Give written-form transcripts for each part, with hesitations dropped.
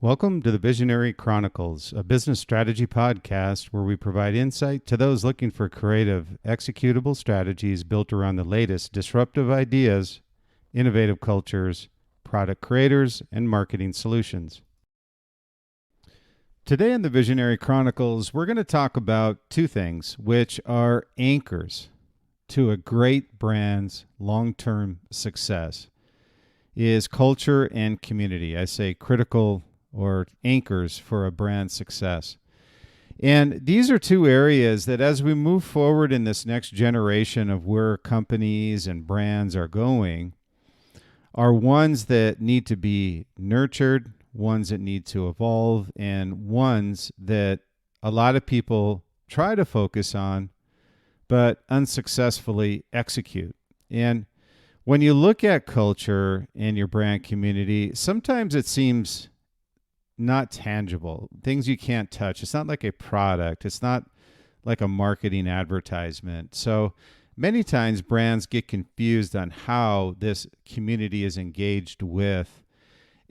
Welcome to the Visionary Chronicles, a business strategy podcast where we provide insight to those looking for creative, executable strategies built around the latest disruptive ideas, innovative cultures, product creators, and marketing solutions. Today in the Visionary Chronicles, we're going to talk about two things, which are anchors to a great brand's long-term success, is culture and community. I say critical or anchors for a brand's success. And these are two areas that as we move forward in this next generation of where companies and brands are going, are ones that need to be nurtured, ones that need to evolve, and ones that a lot of people try to focus on, but unsuccessfully execute. And when you look at culture and your brand community, sometimes it seems not tangible, things you can't touch. It's not like a product. It's not like a marketing advertisement. So many times brands get confused on how this community is engaged with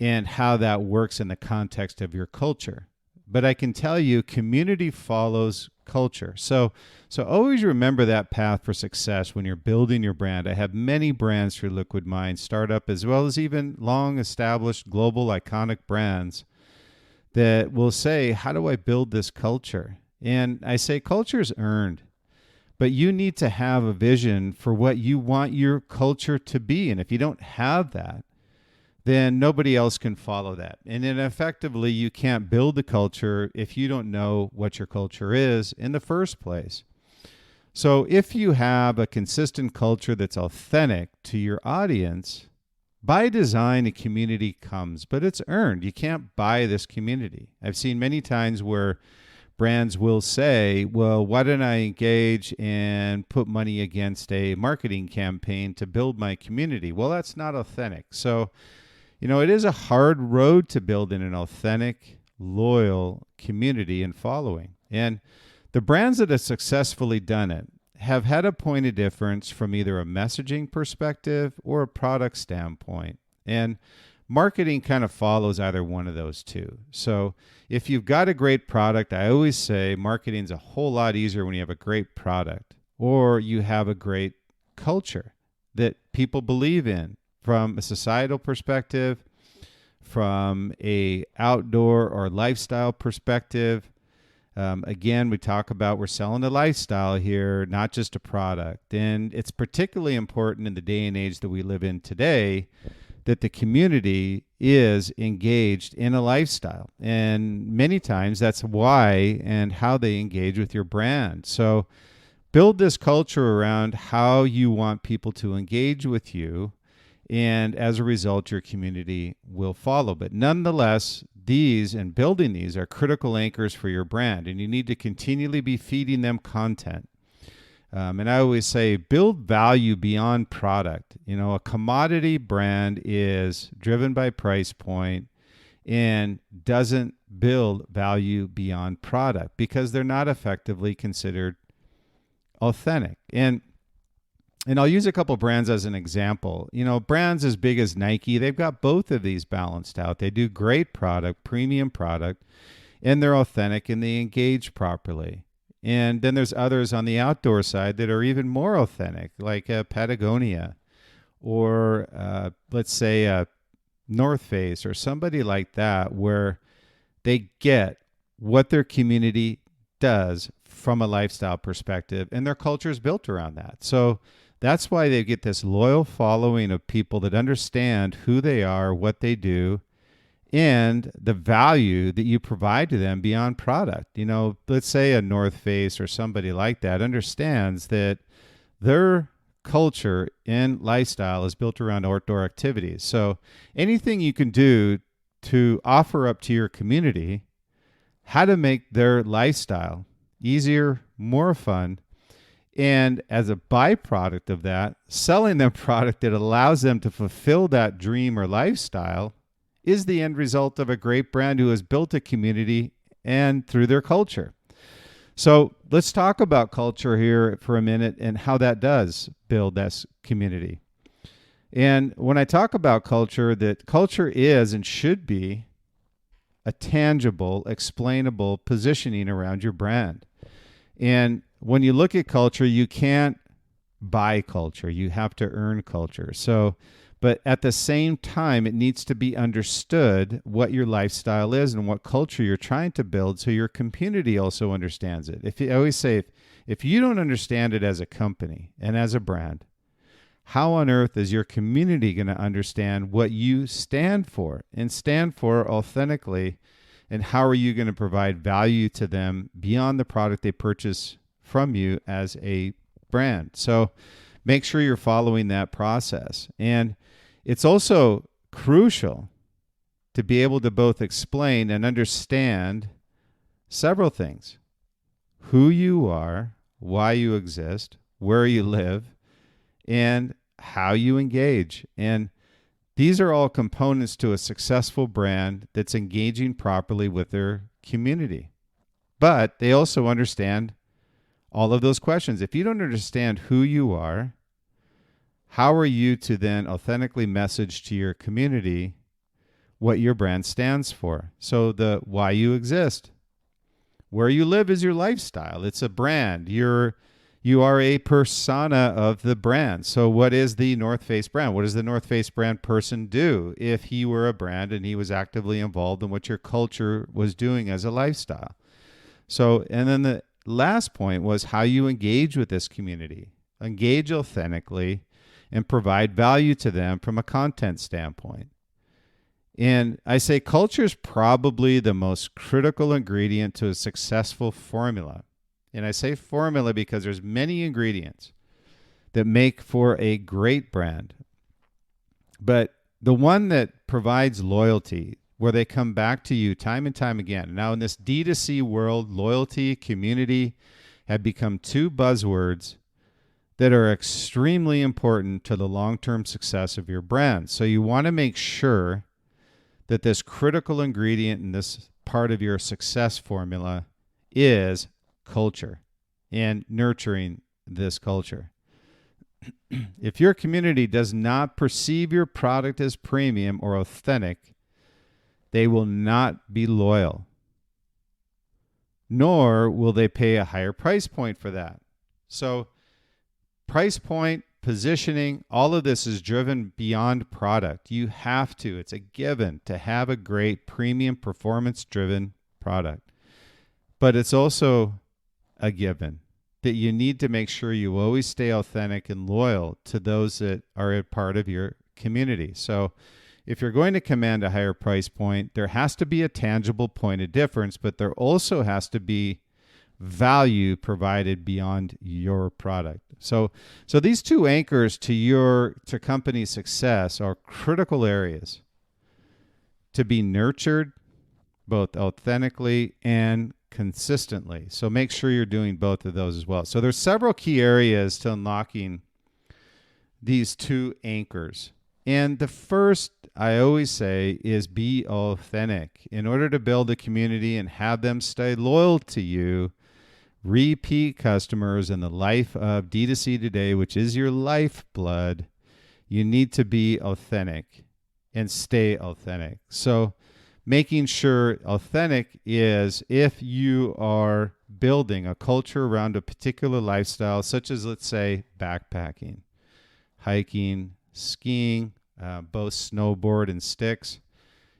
and how that works in the context of your culture. But I can tell you, community follows culture. So always remember that path for success when you're building your brand. I have many brands through Liquid Mind, startup, as well as even long-established global iconic brands that will say, how do I build this culture? And I say culture is earned, but you need to have a vision for what you want your culture to be. And if you don't have that, then nobody else can follow that. And then effectively, you can't build the culture if you don't know what your culture is in the first place. So if you have a consistent culture that's authentic to your audience, by design, a community comes, but it's earned. You can't buy this community. I've seen many times where brands will say, well, why don't I engage and put money against a marketing campaign to build my community? Well, that's not authentic. So, it is a hard road to build in an authentic, loyal community and following. And the brands that have successfully done it have had a point of difference from either a messaging perspective or a product standpoint. And marketing kind of follows either one of those two. So if you've got a great product, I always say marketing's a whole lot easier when you have a great product or you have a great culture that people believe in from a societal perspective, from a outdoor or lifestyle perspective. Again, we talk about we're selling a lifestyle here, not just a product. And it's particularly important in the day and age that we live in today that the community is engaged in a lifestyle. And many times that's why and how they engage with your brand. So build this culture around how you want people to engage with you. And as a result, your community will follow. But nonetheless, these and building these are critical anchors for your brand, and you need to continually be feeding them content. And I always say, build value beyond product. A commodity brand is driven by price point and doesn't build value beyond product because they're not effectively considered authentic. And I'll use a couple brands as an example. Brands as big as Nike, they've got both of these balanced out. They do great product, premium product, and they're authentic and they engage properly. And then there's others on the outdoor side that are even more authentic, like Patagonia or let's say North Face or somebody like that, where they get what their community does from a lifestyle perspective and their culture is built around that. So that's why they get this loyal following of people that understand who they are, what they do, and the value that you provide to them beyond product. Let's say a North Face or somebody like that understands that their culture and lifestyle is built around outdoor activities. So anything you can do to offer up to your community how to make their lifestyle easier, more fun, and as a byproduct of that, selling them product that allows them to fulfill that dream or lifestyle is the end result of a great brand who has built a community and through their culture. So let's talk about culture here for a minute and how that does build this community. And when I talk about culture, that culture is and should be a tangible, explainable positioning around your brand. And when you look at culture, you can't buy culture. You have to earn culture. So, but at the same time, it needs to be understood what your lifestyle is and what culture you're trying to build so your community also understands it. I always say, if you don't understand it as a company and as a brand, how on earth is your community going to understand what you stand for and stand for authentically? And how are you going to provide value to them beyond the product they purchase from you as a brand? So make sure you're following that process. And it's also crucial to be able to both explain and understand several things: who you are, why you exist, where you live, and how you engage. And these are all components to a successful brand that's engaging properly with their community. But they also understand all of those questions. If you don't understand who you are, how are you to then authentically message to your community what your brand stands for? So the why you exist. Where you live is your lifestyle. It's a brand. You are a persona of the brand. So what is the North Face brand? What does the North Face brand person do if he were a brand and he was actively involved in what your culture was doing as a lifestyle? So, and then the last point was how you engage with this community. Engage authentically and provide value to them from a content standpoint. And I say culture is probably the most critical ingredient to a successful formula. And I say formula because there's many ingredients that make for a great brand. But the one that provides loyalty, where they come back to you time and time again. Now in this D2C world, loyalty, community have become two buzzwords that are extremely important to the long-term success of your brand. So you want to make sure that this critical ingredient in this part of your success formula is culture and nurturing this culture. If your community does not perceive your product as premium or authentic, they will not be loyal, nor will they pay a higher price point for that. So price point, positioning, all of this is driven beyond product. You have to, it's a given to have a great premium performance-driven product. But it's also a given that you need to make sure you always stay authentic and loyal to those that are a part of your community. So if you're going to command a higher price point, there has to be a tangible point of difference, but there also has to be value provided beyond your product. So these two anchors to company success are critical areas to be nurtured both authentically and consistently. So make sure you're doing both of those as well. So there's several key areas to unlocking these two anchors. And the first, I always say, is be authentic. In order to build a community and have them stay loyal to you, repeat customers in the life of D2C today, which is your lifeblood, you need to be authentic and stay authentic. So making sure authentic is if you are building a culture around a particular lifestyle, such as, let's say, backpacking, hiking, skiing, both snowboard and sticks,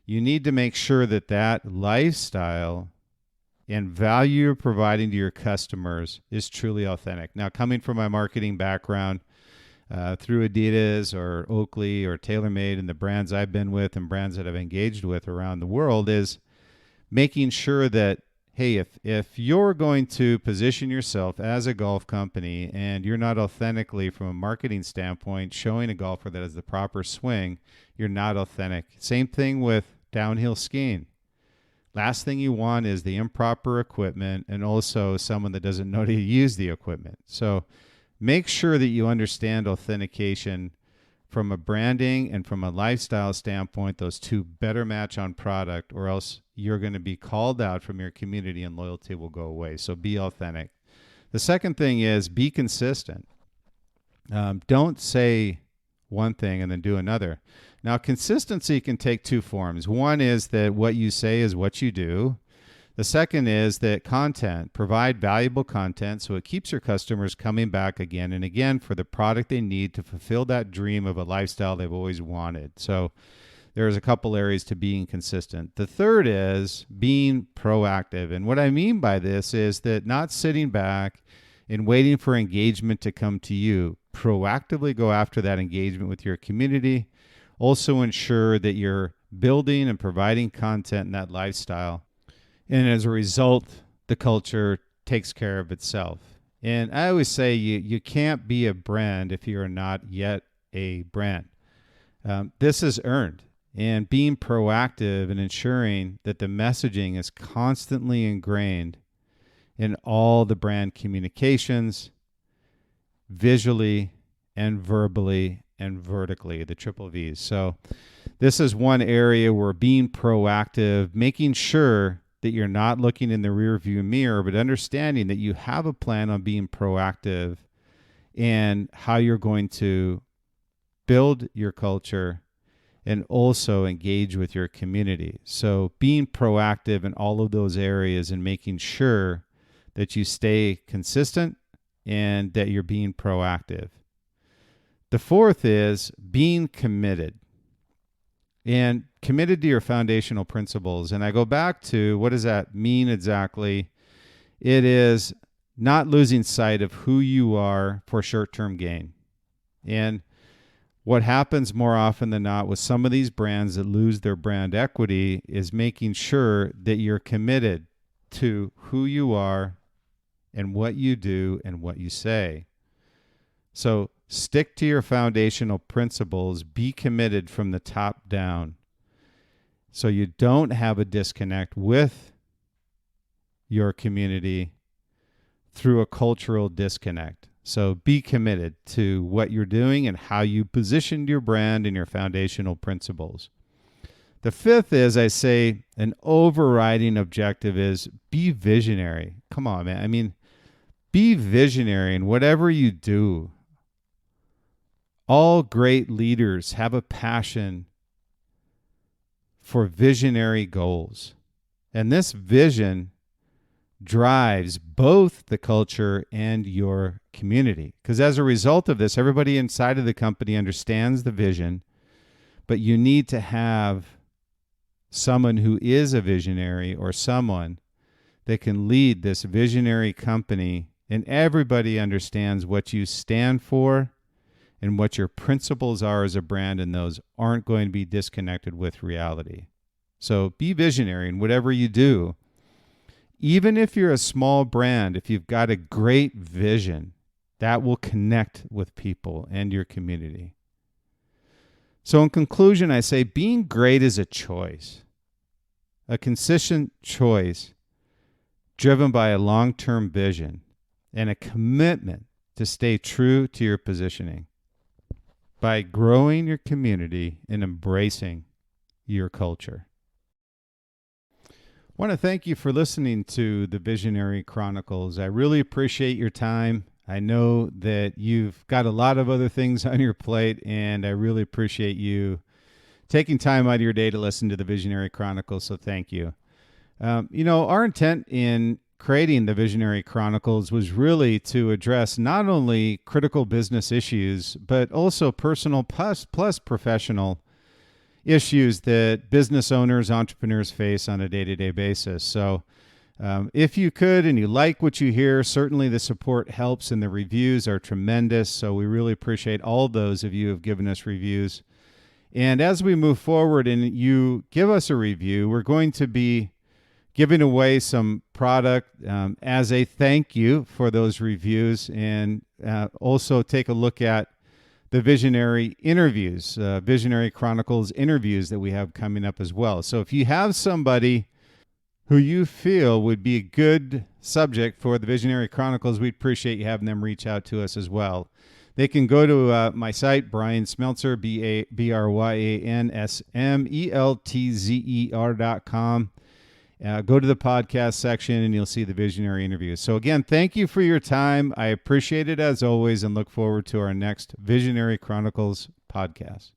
you need to make sure that that lifestyle and value you're providing to your customers is truly authentic. Now, coming from my marketing background, through Adidas or Oakley or TaylorMade and the brands I've been with and brands that I've engaged with around the world, is making sure that, hey, if you're going to position yourself as a golf company and you're not authentically, from a marketing standpoint, showing a golfer that has the proper swing, you're not authentic. Same thing with downhill skiing. Last thing you want is the improper equipment and also someone that doesn't know how to use the equipment. So make sure that you understand authentication from a branding and from a lifestyle standpoint. Those two better match on product, or else you're going to be called out from your community and loyalty will go away. So be authentic. The second thing is be consistent. Don't say one thing and then do another. Now, consistency can take two forms. One is that what you say is what you do. The second is that provide valuable content so it keeps your customers coming back again and again for the product they need to fulfill that dream of a lifestyle they've always wanted. So there's a couple areas to being consistent. The third is being proactive. And what I mean by this is that not sitting back and waiting for engagement to come to you. Proactively go after that engagement with your community. Also ensure that you're building and providing content in that lifestyle. And as a result, the culture takes care of itself. And I always say you can't be a brand if you're not yet a brand. This is earned. And being proactive and ensuring that the messaging is constantly ingrained in all the brand communications, visually and verbally and vertically, the triple V's. So this is one area where being proactive, making sure that you're not looking in the rearview mirror, but understanding that you have a plan on being proactive and how you're going to build your culture and also engage with your community. So being proactive in all of those areas and making sure that you stay consistent and that you're being proactive. The fourth is being committed. And committed to your foundational principles. And I go back to, what does that mean exactly? It is not losing sight of who you are for short-term gain. And what happens more often than not with some of these brands that lose their brand equity is making sure that you're committed to who you are and what you do and what you say. So stick to your foundational principles. Be committed from the top down so you don't have a disconnect with your community through a cultural disconnect. So be committed to what you're doing and how you positioned your brand and your foundational principles. The fifth is, I say, an overriding objective is be visionary. Come on, man. I mean, be visionary in whatever you do. All great leaders have a passion for visionary goals. And this vision drives both the culture and your community. Because as a result of this, everybody inside of the company understands the vision, but you need to have someone who is a visionary or someone that can lead this visionary company, and everybody understands what you stand for and what your principles are as a brand, and those aren't going to be disconnected with reality. So be visionary in whatever you do. Even if you're a small brand, if you've got a great vision, that will connect with people and your community. So in conclusion, I say being great is a choice, a consistent choice driven by a long-term vision and a commitment to stay true to your positioning by growing your community and embracing your culture. I want to thank you for listening to the Visionary Chronicles. I really appreciate your time. I know that you've got a lot of other things on your plate, and I really appreciate you taking time out of your day to listen to the Visionary Chronicles, so thank you. Our intent in creating the Visionary Chronicles was really to address not only critical business issues, but also personal plus professional issues that business owners, entrepreneurs face on a day-to-day basis. So if you could and you like what you hear, certainly the support helps and the reviews are tremendous. So we really appreciate all those of you who have given us reviews. And as we move forward and you give us a review, we're going to be giving away some product as a thank you for those reviews, and also take a look at the Visionary interviews, Visionary Chronicles interviews that we have coming up as well. So if you have somebody who you feel would be a good subject for the Visionary Chronicles, we'd appreciate you having them reach out to us as well. They can go to my site, Brian Smeltzer, BryanSmeltzer.com. Go to the podcast section and you'll see the Visionary interviews. So again, thank you for your time. I appreciate it as always and look forward to our next Visionary Chronicles podcast.